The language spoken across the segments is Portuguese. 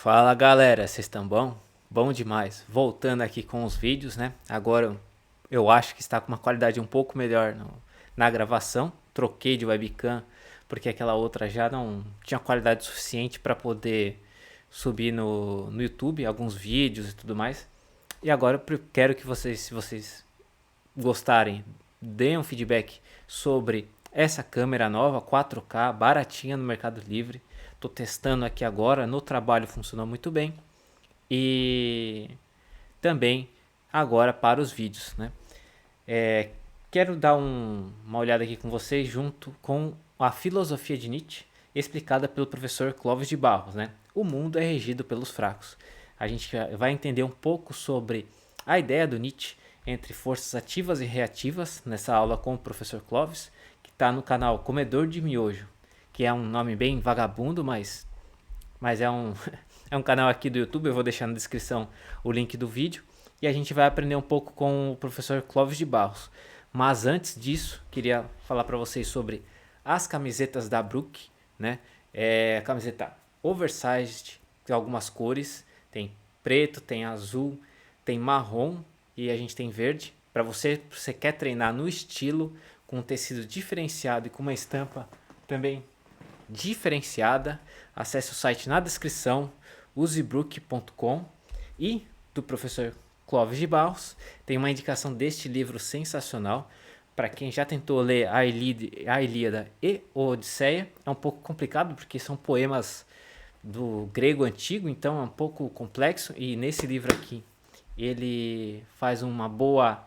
Fala galera, vocês estão bom? Bom demais. Voltando aqui com os vídeos, né? Agora eu acho que está com uma qualidade um pouco melhor na gravação. Troquei de webcam porque aquela outra já não tinha qualidade suficiente para poder subir no YouTube alguns vídeos e tudo mais. E agora eu quero que vocês, se vocês gostarem, deem um feedback sobre essa câmera nova 4K, baratinha no Mercado Livre. Tô testando aqui agora, no trabalho funcionou muito bem. E também agora para os vídeos, né? Quero dar uma olhada aqui com vocês junto com a filosofia de Nietzsche, explicada pelo professor Clóvis de Barros, né? O mundo é regido pelos fracos. A gente vai entender um pouco sobre a ideia do Nietzsche entre forças ativas e reativas nessa aula com o professor Clóvis, que está no canal Comedor de Miojo, que é um nome bem vagabundo, mas é um, é um canal aqui do YouTube. Eu vou deixar na descrição o link do vídeo e a gente vai aprender um pouco com o professor Clóvis de Barros. Mas antes disso, queria falar para vocês sobre as camisetas da Brook, né? A camiseta oversized, tem algumas cores, tem preto, tem azul, tem marrom e a gente tem verde. Para você quer treinar no estilo, com um tecido diferenciado e com uma estampa também diferenciada, acesse o site na descrição, usebrook.com. E do professor Clóvis de Barros tem uma indicação deste livro sensacional para quem já tentou ler a Ilíada e a Odisseia. É um pouco complicado porque são poemas do grego antigo, então é um pouco complexo, e nesse livro aqui ele faz uma boa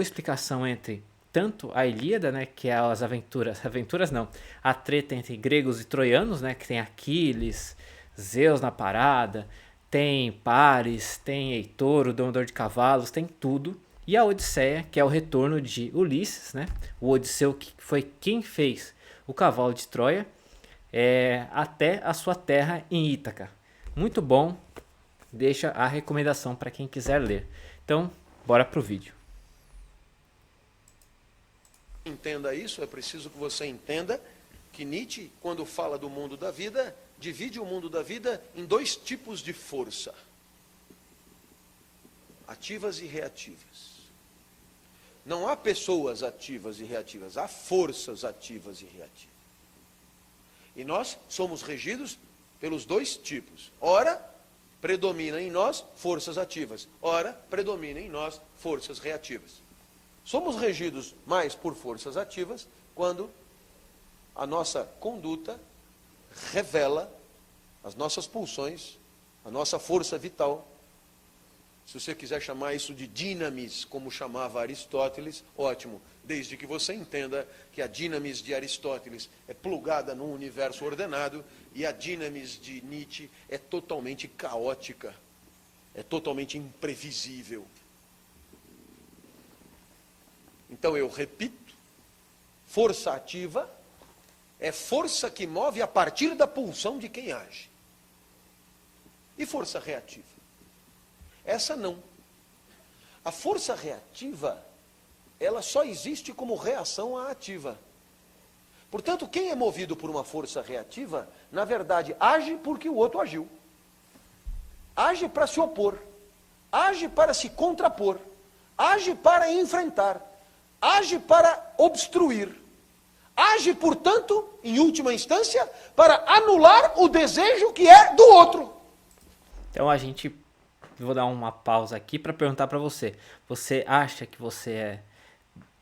explicação entre tanto a Ilíada, né, que é as aventuras não, a treta entre gregos e troianos, né, que tem Aquiles, Zeus na parada, tem Paris, tem Heitor, o domador de cavalos, tem tudo. E a Odisseia, que é o retorno de Ulisses, né, o Odisseu, que foi quem fez o cavalo de Troia, até a sua terra em Ítaca. Muito bom, deixa a recomendação para quem quiser ler. Então, bora pro vídeo. Entenda isso, é preciso que você entenda que Nietzsche, quando fala do mundo da vida, divide o mundo da vida em dois tipos de força: ativas e reativas. Não há pessoas ativas e reativas, há forças ativas e reativas. E nós somos regidos pelos dois tipos. Ora, predomina em nós forças ativas, ora, predomina em nós forças reativas. Somos regidos mais por forças ativas quando a nossa conduta revela as nossas pulsões, a nossa força vital. Se você quiser chamar isso de dinamis, como chamava Aristóteles, ótimo, desde que você entenda que a dinamis de Aristóteles é plugada num universo ordenado e a dinamis de Nietzsche é totalmente caótica, é totalmente imprevisível. Então eu repito, força ativa é força que move a partir da pulsão de quem age. E força reativa? Essa não. A força reativa, ela só existe como reação à ativa. Portanto, quem é movido por uma força reativa, na verdade, age porque o outro agiu. Age para se opor, age para se contrapor, age para enfrentar, age para obstruir, age, portanto, em última instância, para anular o desejo que é do outro. Então vou dar uma pausa aqui para perguntar para você. Você acha que você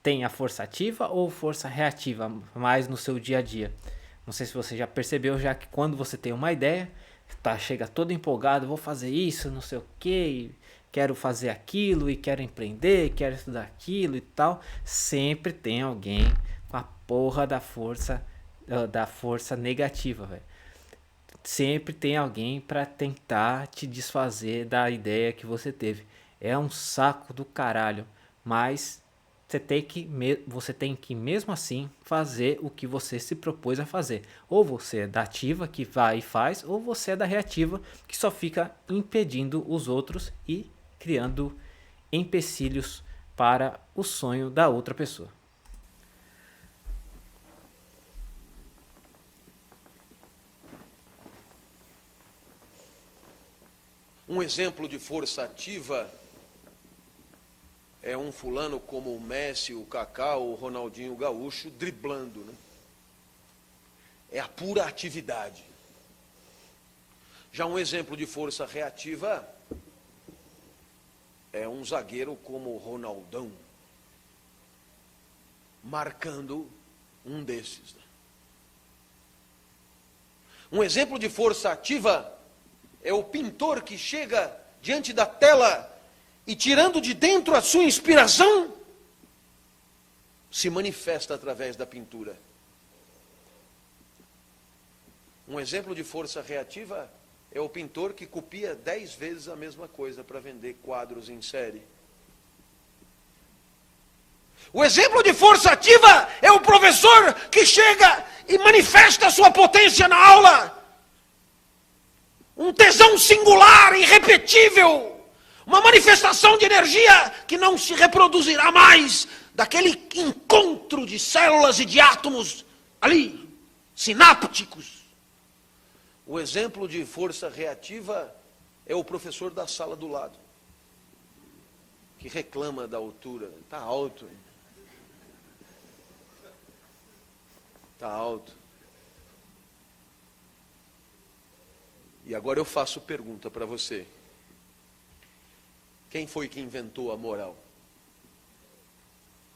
tem a força ativa ou força reativa mais no seu dia a dia? Não sei se você já percebeu, já que quando você tem uma ideia, chega todo empolgado, vou fazer isso, não sei o que, quero fazer aquilo e quero empreender, quero estudar aquilo e tal. Sempre tem alguém com a porra da força negativa, velho. Sempre tem alguém para tentar te desfazer da ideia que você teve. É um saco do caralho, mas você tem que mesmo assim fazer o que você se propôs a fazer. Ou você é da ativa que vai e faz, ou você é da reativa que só fica impedindo os outros e criando empecilhos para o sonho da outra pessoa. Um exemplo de força ativa é um fulano como o Messi, o Kaká, o Ronaldinho Gaúcho driblando, né? É a pura atividade. Já um exemplo de força reativa é um zagueiro como o Ronaldão, marcando um desses. Um exemplo de força ativa é o pintor que chega diante da tela e, tirando de dentro a sua inspiração, se manifesta através da pintura. Um exemplo de força reativa é o pintor que copia 10 vezes a mesma coisa para vender quadros em série. O exemplo de força ativa é o professor que chega e manifesta a sua potência na aula. Um tesão singular, irrepetível. Uma manifestação de energia que não se reproduzirá mais daquele encontro de células e de átomos ali, sinápticos. O exemplo de força reativa é o professor da sala do lado, que reclama da altura. Está alto, hein? Está alto. E agora eu faço pergunta para você. Quem foi que inventou a moral?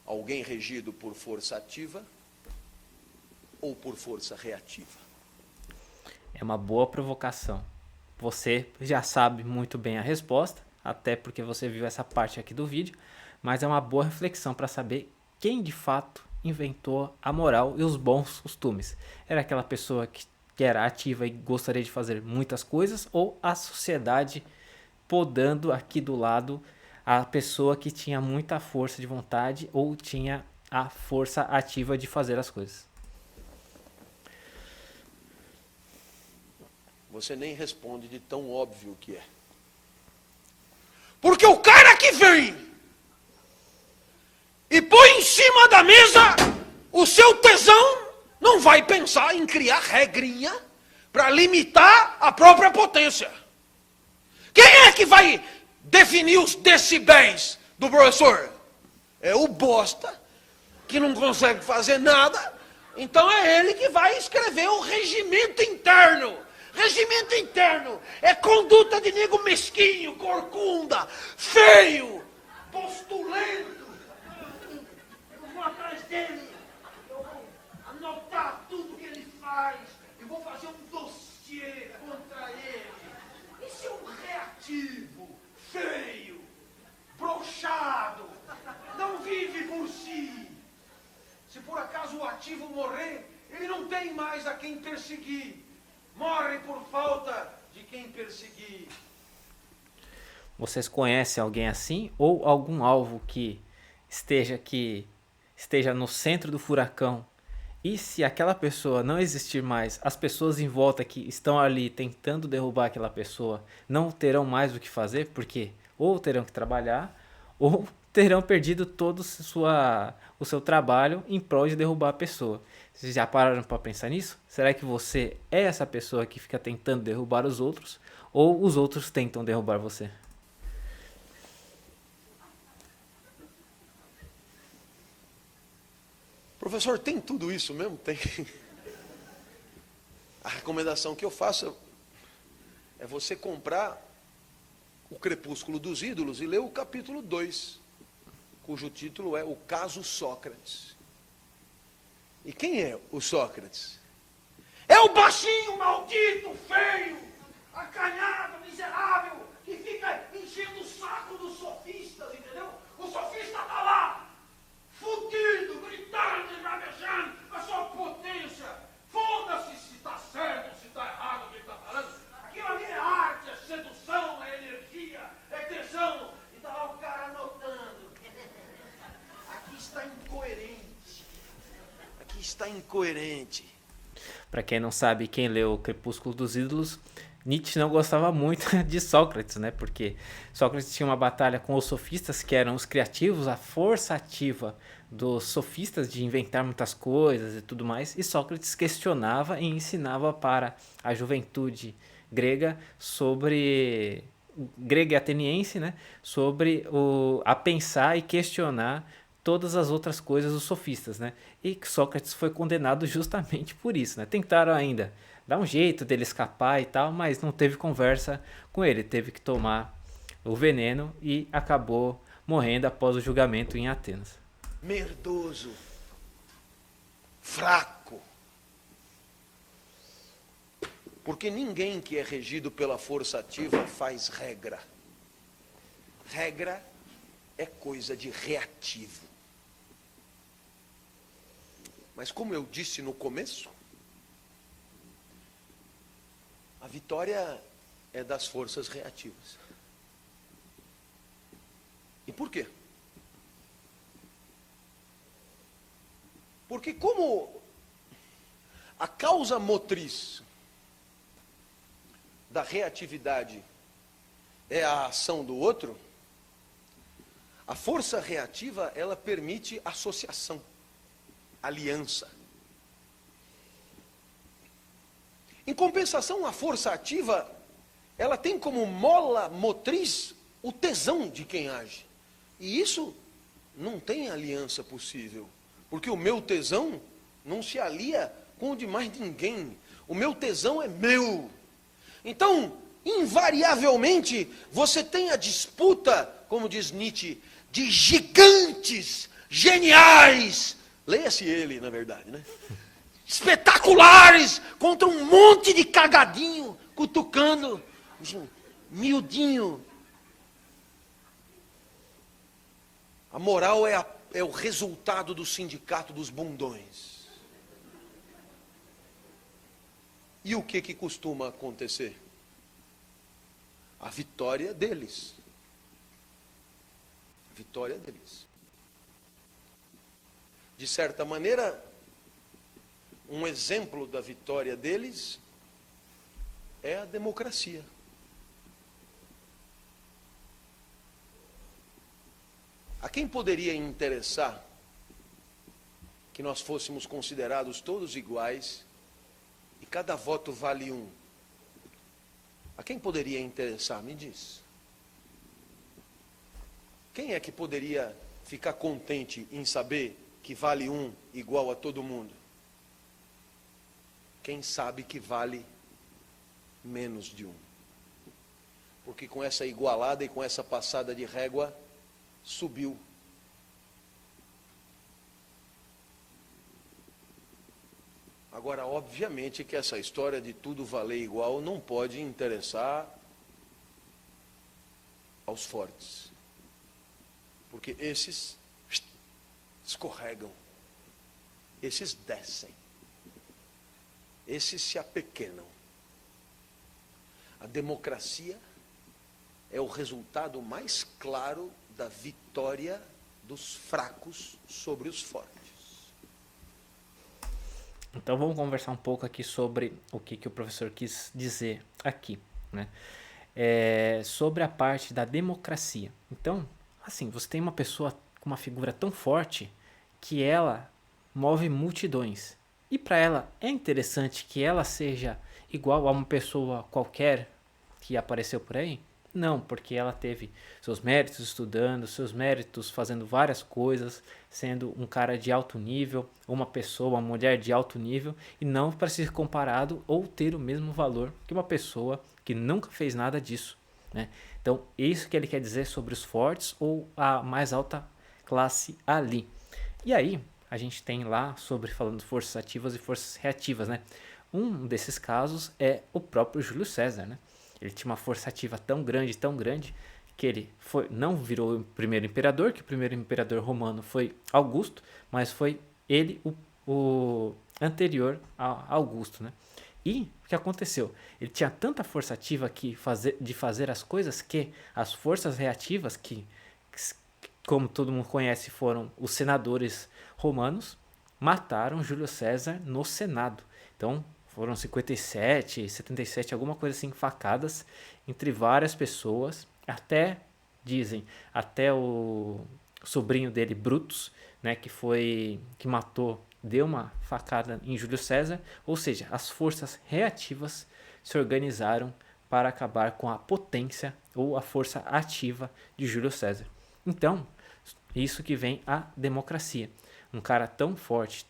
Alguém regido por força ativa ou por força reativa? É uma boa provocação. Você já sabe muito bem a resposta, até porque você viu essa parte aqui do vídeo, mas é uma boa reflexão para saber quem de fato inventou a moral e os bons costumes. Era aquela pessoa que era ativa e gostaria de fazer muitas coisas, ou a sociedade podando aqui do lado a pessoa que tinha muita força de vontade ou tinha a força ativa de fazer as coisas? Você nem responde de tão óbvio que é. Porque o cara que vem e põe em cima da mesa o seu tesão não vai pensar em criar regrinha para limitar a própria potência. Quem é que vai definir os decibéis do professor? É o bosta, que não consegue fazer nada, então é ele que vai escrever o regimento interno. Regimento interno é conduta de nego mesquinho, corcunda, feio, postulento. Eu vou atrás dele, eu vou anotar tudo que ele faz, eu vou fazer um dossiê contra ele. Esse é um reativo, feio, broxado, não vive por si. Se por acaso o ativo morrer, ele não tem mais a quem perseguir. Morre por falta de quem perseguir. Vocês conhecem alguém assim? Ou algum alvo que esteja no centro do furacão? E se aquela pessoa não existir mais, as pessoas em volta que estão ali tentando derrubar aquela pessoa não terão mais o que fazer, porque ou terão que trabalhar, ou terão perdido todo o seu trabalho em prol de derrubar a pessoa. Vocês já pararam para pensar nisso? Será que você é essa pessoa que fica tentando derrubar os outros, ou os outros tentam derrubar você? Professor, tem tudo isso mesmo? Tem. A recomendação que eu faço é você comprar o Crepúsculo dos Ídolos e ler o capítulo 2, cujo título é O Caso Sócrates. E quem é o Sócrates? É o baixinho, maldito, feio, acanhado, miserável, que fica enchendo o saco dos sofistas, entendeu? O sofista está lá, fudido, gritando e bravejando a sua potência. Foda-se se está certo, se está errado o que ele está falando. Aquilo ali é arte, é sedução, é energia, é tesão. E está lá o cara anotando. Aqui está incoerente. Aqui está incoerente. Para quem não sabe, quem leu o Crepúsculo dos Ídolos, Nietzsche não gostava muito de Sócrates, né? Porque Sócrates tinha uma batalha com os sofistas, que eram os criativos, a força ativa dos sofistas de inventar muitas coisas e tudo mais, e Sócrates questionava e ensinava para a juventude grega sobre grego e ateniense, né, sobre a pensar e questionar todas as outras coisas dos sofistas, né? E Sócrates foi condenado justamente por isso, né? Tentaram ainda dar um jeito dele escapar e tal, mas não teve conversa com ele, teve que tomar o veneno e acabou morrendo após o julgamento em Atenas. Merdoso, fraco. Porque ninguém que é regido pela força ativa faz regra. Regra é coisa de reativo. Mas como eu disse no começo, a vitória é das forças reativas. E por quê? Porque como a causa motriz da reatividade é a ação do outro, a força reativa, ela permite associação, aliança. Em compensação, a força ativa, ela tem como mola motriz o tesão de quem age. E isso não tem aliança possível, porque o meu tesão não se alia com o de mais ninguém. O meu tesão é meu. Então, invariavelmente, você tem a disputa, como diz Nietzsche, de gigantes, geniais. Leia-se ele, na verdade, né? Espetaculares, contra um monte de cagadinho, cutucando, miudinho. A moral é o resultado do sindicato dos bundões. E o que costuma acontecer? A vitória deles. A vitória deles. De certa maneira, um exemplo da vitória deles é a democracia. A quem poderia interessar que nós fôssemos considerados todos iguais e cada voto vale um? A quem poderia interessar? Me diz. Quem é que poderia ficar contente em saber que vale um igual a todo mundo? Quem sabe que vale menos de um. Porque com essa igualada e com essa passada de régua, subiu. Agora, obviamente que essa história de tudo valer igual não pode interessar aos fortes. Porque esses escorregam. Esses descem. Esses se apequenam. A democracia é o resultado mais claro da vitória dos fracos sobre os fortes. Então vamos conversar um pouco aqui sobre o que o professor quis dizer aqui, né? Sobre a parte da democracia. Então, assim, você tem uma pessoa com uma figura tão forte que ela move multidões. E para ela é interessante que ela seja igual a uma pessoa qualquer que apareceu por aí? Não, porque ela teve seus méritos estudando, seus méritos fazendo várias coisas, sendo um cara de alto nível, uma pessoa, uma mulher de alto nível, e não para ser comparado ou ter o mesmo valor que uma pessoa que nunca fez nada disso, né? Então, isso que ele quer dizer sobre os fortes ou a mais alta classe ali. E aí, a gente tem lá sobre falando forças ativas e forças reativas, né? Um desses casos é o próprio Júlio César, né? Ele tinha uma força ativa tão grande, que ele não virou o primeiro imperador, que o primeiro imperador romano foi Augusto, mas foi ele o anterior a Augusto, né? E o que aconteceu? Ele tinha tanta força ativa de fazer as coisas que as forças reativas, que como todo mundo conhece, foram os senadores romanos, mataram Júlio César no Senado. Então, foram 57, 77, alguma coisa assim, facadas entre várias pessoas, até o sobrinho dele, Brutus, né, que matou, deu uma facada em Júlio César. Ou seja, as forças reativas se organizaram para acabar com a potência ou a força ativa de Júlio César. Então, isso que vem a democracia. Um cara tão forte,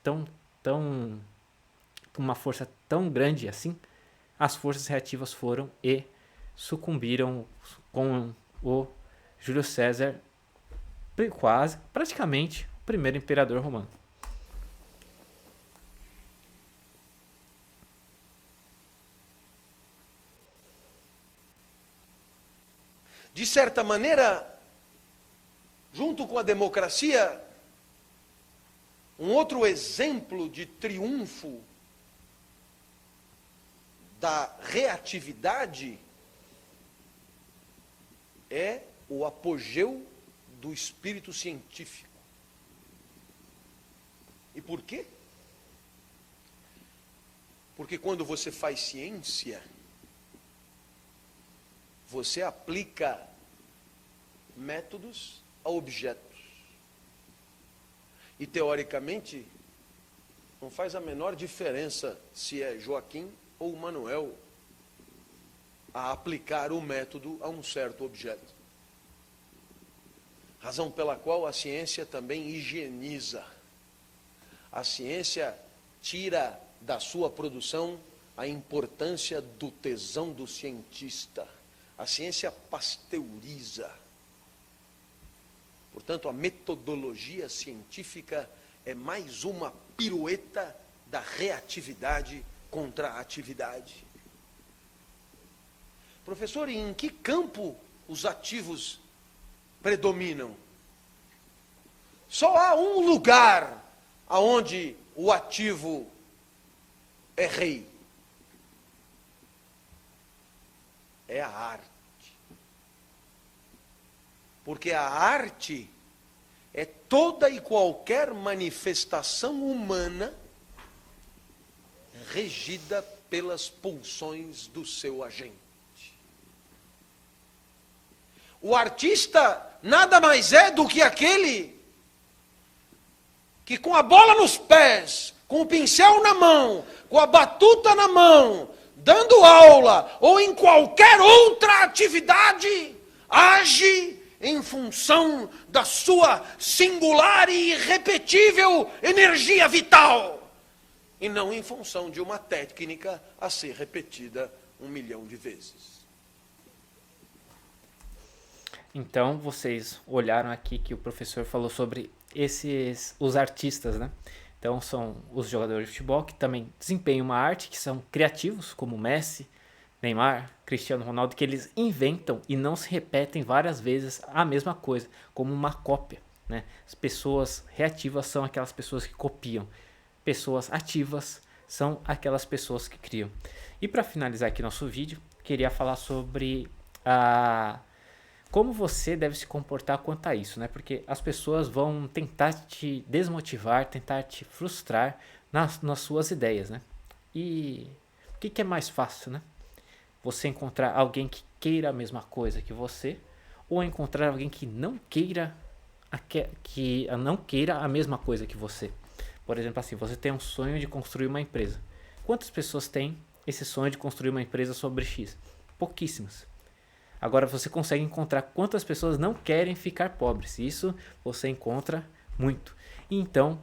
com uma força tão grande assim, as forças reativas foram e sucumbiram com o Júlio César, praticamente, o primeiro imperador romano. De certa maneira, junto com a democracia, um outro exemplo de triunfo da reatividade é o apogeu do espírito científico. E por quê? Porque quando você faz ciência, você aplica métodos a objetos. E teoricamente, não faz a menor diferença se é Joaquim ou Manuel a aplicar o método a um certo objeto. Razão pela qual a ciência também higieniza. A ciência tira da sua produção a importância do tesão do cientista. A ciência pasteuriza. Portanto, a metodologia científica é mais uma pirueta da reatividade contra a atividade. Professor, e em que campo os ativos predominam? Só há um lugar aonde o ativo é rei. É a arte. Porque a arte é toda e qualquer manifestação humana regida pelas pulsões do seu agente. O artista nada mais é do que aquele que com a bola nos pés, com o pincel na mão, com a batuta na mão, dando aula ou em qualquer outra atividade, age em função da sua singular e irrepetível energia vital, e não em função de uma técnica a ser repetida 1 milhão de vezes. Então, vocês olharam aqui que o professor falou sobre os artistas, né? Então, são os jogadores de futebol que também desempenham uma arte, que são criativos, como Messi, Neymar, Cristiano Ronaldo, que eles inventam e não se repetem várias vezes a mesma coisa, como uma cópia, né? As pessoas reativas são aquelas pessoas que copiam. Pessoas ativas são aquelas pessoas que criam. E para finalizar aqui nosso vídeo, queria falar sobre como você deve se comportar quanto a isso, né? Porque as pessoas vão tentar te desmotivar, tentar te frustrar nas suas ideias, né? E o que é mais fácil, né? Você encontrar alguém que queira a mesma coisa que você, ou encontrar alguém que não queira a mesma coisa que você. Por exemplo, assim, você tem um sonho de construir uma empresa. Quantas pessoas têm esse sonho de construir uma empresa sobre X? Pouquíssimas. Agora você consegue encontrar quantas pessoas não querem ficar pobres. Isso você encontra muito. E então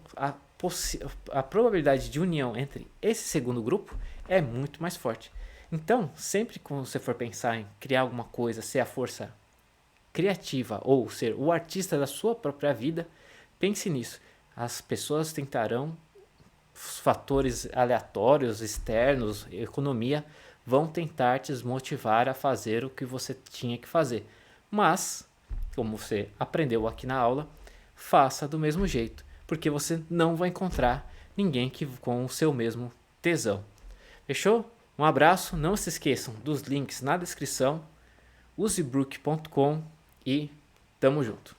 a probabilidade de união entre esse segundo grupo é muito mais forte. Então, sempre que você for pensar em criar alguma coisa, ser a força criativa ou ser o artista da sua própria vida, pense nisso. As pessoas tentarão, os fatores aleatórios, externos, economia, vão tentar te desmotivar a fazer o que você tinha que fazer. Mas, como você aprendeu aqui na aula, faça do mesmo jeito, porque você não vai encontrar ninguém com o seu mesmo tesão. Fechou? Um abraço, não se esqueçam dos links na descrição, usebrook.com e tamo junto.